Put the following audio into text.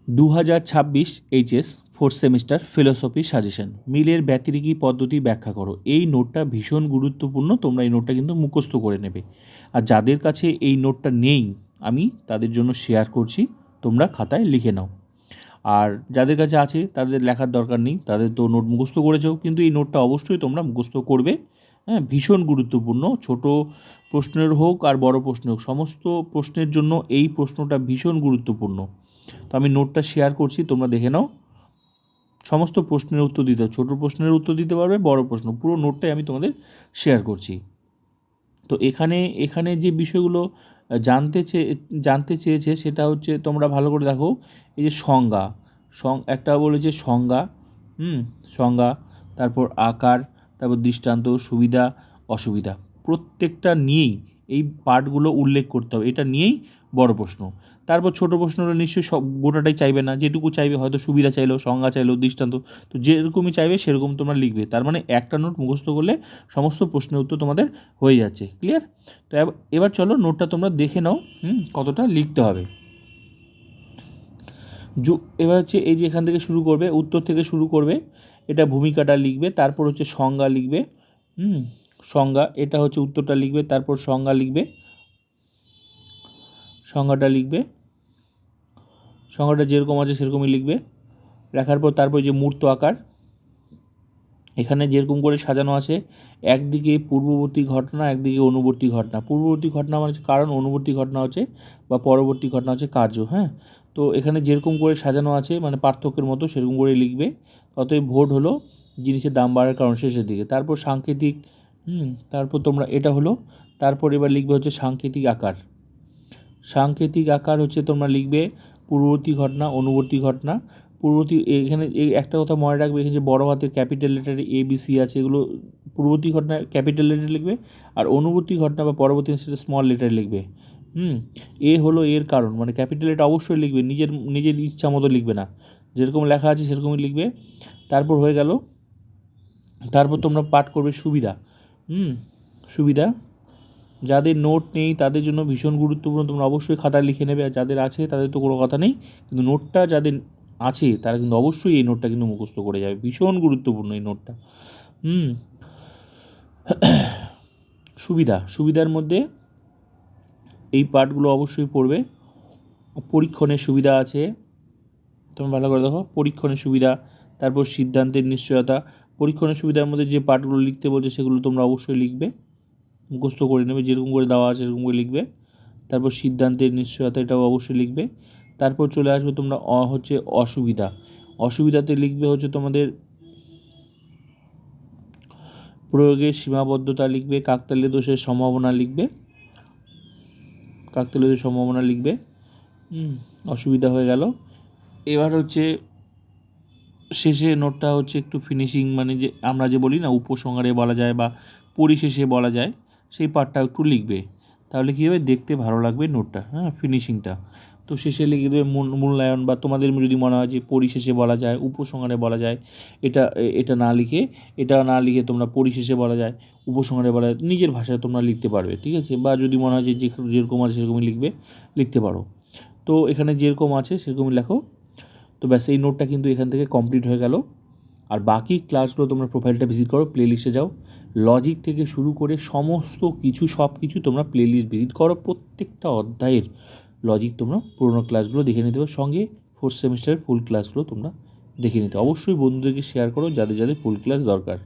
2026 HS fourth semester philosophy suggestion, মিলের ব্যতিরেকী পদ্ধতি ব্যাখ্যা করো। এই নোটটা ভীষণ গুরুত্বপূর্ণ, তোমরা এই নোটটা কিন্তু মুখস্থ করে নেবে। আর যাদের কাছে এই নোটটা নেই আমি তাদের জন্য শেয়ার করছি, তোমরা খাতায় লিখে নাও। আর যাদের কাছে আছে তাদের লেখার দরকার নেই, তাদের তো নোট মুখস্থ করেছো, কিন্তু এই নোটটা অবশ্যই তোমরা মুখস্থ করবে। হ্যাঁ, ভীষণ গুরুত্বপূর্ণ, ছোট প্রশ্নের হোক আর বড় প্রশ্ন হোক, সমস্ত প্রশ্নের জন্য এই প্রশ্নটা ভীষণ গুরুত্বপূর্ণ। তো আমি নোটটা শেয়ার করছি, তোমরা দেখে নাও। সমস্ত প্রশ্নের উত্তর দিতে হবে, ছোটো প্রশ্নের উত্তর দিতে পারবে, বড় প্রশ্ন, পুরো নোটটাই আমি তোমাদের শেয়ার করছি। তো এখানে এখানে যে বিষয়গুলো জানতে চেয়েছে সেটা হচ্ছে, তোমরা ভালো করে দেখো। এই যে সংজ্ঞা, একটা বলেছে সংজ্ঞা, সংজ্ঞা, তারপর আকার, তারপর দৃষ্টান্ত, সুবিধা অসুবিধা, প্রত্যেকটা নিয়েই এই পার্টগুলো উল্লেখ করতে হবে, এটা নিয়েই বড় প্রশ্ন। তারপর ছোটো প্রশ্নটা নিশ্চয়ই সব গোটাটাই চাইবে না, যেটুকু চাইবে হয়তো সুবিধা চাইলো, সংজ্ঞা চাইলো, দৃষ্টান্ত, তো যেরকমই চাইবে সেরকম তোমরা লিখবে। তার মানে একটা নোট মুখস্থ করলে সমস্ত প্রশ্নের উত্তর তোমাদের হয়ে যাচ্ছে। ক্লিয়ার? তো এবার চলো নোটটা তোমরা দেখে নাও কতটা লিখতে হবে। এবার হচ্ছে এই যে এখান থেকে শুরু করবে, উত্তর থেকে শুরু করবে, এটা ভূমিকাটা লিখবে, তারপর হচ্ছে সংজ্ঞা লিখবে। সংজ্ঞা, এটা হচ্ছে উত্তরটা লিখবে, তারপর সংজ্ঞা লিখবে, সংজ্ঞাটা লিখবে, সংজ্ঞাটা যেরকম আছে সেরকমই লিখবে। লেখার পর তারপর যে মূর্ত আকার, এখানে যেরকম করে সাজানো আছে, একদিকে পূর্ববর্তী ঘটনা, একদিকে অনুবর্তী ঘটনা। পূর্ববর্তী ঘটনা মানে হচ্ছে কারণ, অনুবর্তী ঘটনা হচ্ছে বা পরবর্তী ঘটনা হচ্ছে কার্য। হ্যাঁ, তো এখানে যেরকম করে সাজানো আছে মানে পার্থক্যের মতো সেরকম করে লিখবে। অতএব ভোট হলো জিনিসের দাম বাড়ার কারণ শেষের দিকে। তারপর সাংকেতিক, তারপর তোমরা এটা হলো, তারপর এবার লিখবে হচ্ছে সাংকেতিক আকার। সাংকেতিক আকার হচ্ছে তোমরা লিখবে পূর্ববর্তী ঘটনা, অনুবর্তী ঘটনা। পূর্ববর্তী, এখানে এই একটা কথা মনে রাখবে, এখানে যে বড় হাতের ক্যাপিটাল লেটারে ABC আছে, এগুলো পূর্ববর্তী ঘটনা ক্যাপিটাল লেটারে লিখবে, আর অনুবর্তী ঘটনা বা পরবর্তী সেটা স্মল লেটারে লিখবে। এ হলো এর কারণ, মানে ক্যাপিটাল লেটার অবশ্যই লিখবে, নিজের ইচ্ছা মতো লিখবে না, যেরকম লেখা আছে সেরকমই লিখবে। তারপর হয়ে গেল, তারপর তোমরা পাঠ করবে সুবিধা। সুবিধা, যাদের নোট নেই তাদের জন্য ভীষণ গুরুত্বপূর্ণ, তোমরা অবশ্যই খাতায় লিখে নেবে। আর যাদের আছে তাদের তো কোনো কথা নেই, কিন্তু নোটটা যাদের আছে তারা কিন্তু অবশ্যই এই নোটটা কিন্তু মুখস্থ করে যাবে, ভীষণ গুরুত্বপূর্ণ এই নোটটা। সুবিধার মধ্যে এই পার্টগুলো অবশ্যই পড়বে। পরীক্ষণের সুবিধা আছে, তোমরা ভালো করে দেখো, পরীক্ষণের সুবিধা। তারপর সিদ্ধান্তের নিশ্চয়তা। পরীক্ষণের সুবিধার মধ্যে যে পার্টগুলো লিখতে বলছে সেগুলো তোমরা অবশ্যই লিখবে, মুখস্থ করে নেবে, যেরকম করে দেওয়া আছে সেরকম করে লিখবে। তারপর সিদ্ধান্তের নিশ্চয়তা, এটাও অবশ্যই লিখবে। তারপর চলে আসবে তোমরা হচ্ছে অসুবিধা। অসুবিধাতে লিখবে হচ্ছে তোমাদের প্রয়োগের সীমাবদ্ধতা লিখবে, কাকতালীয় দোষের সম্ভাবনা লিখবে, কাকতালীয় দোষের সম্ভাবনা লিখবে। অসুবিধা হয়ে গেল। এবার হচ্ছে শেষে নোটটা হচ্ছে একটু ফিনিশিং, মানে যে আমরা যে বলি না উপসংহারে বলা যায় বা পরিশেষে বলা যায়, সেই পার্টটা একটু লিখবে, তাহলে কী হবে, দেখতে ভালো লাগবে নোটটা। ফিনিশিংটা তো শেষে লিখে দেবে মূল্যায়ন, বা তোমাদের যদি মনে হয় যে পরিশেষে বলা যায়, উপসংহারে বলা যায়, এটা না লিখে তোমরা পরিশেষে বলা যায়, উপসংহারে বলা যায়, নিজের ভাষায় তোমরা লিখতে পারবে, ঠিক আছে। বা যদি মনে হয় যে যেরকম আছে সেরকমই লিখতে পারো। তো এখানে যেরকম আছে সেরকমই লেখো। তো ব্যাস, এই নোটটা কিন্তু এখান থেকে কমপ্লিট হয়ে গেল। আর বাকি ক্লাসগুলো তোমরা প্রোফাইলটা ভিজিট করো, প্লেলিস্টে যাও, লজিক থেকে শুরু করে সমস্ত কিছু সব কিছু তোমরা প্লেলিস্ট ভিজিট করো, প্রত্যেকটা অধ্যায়ের লজিক তোমরা পুরোনো ক্লাসগুলো দেখে নিতে পারো, সঙ্গে ফোর্থ সেমিস্টারের ফুল ক্লাসগুলো তোমরা দেখে নিতে। অবশ্যই বন্ধুদেরকে শেয়ার করো যাদের ফুল ক্লাস দরকার।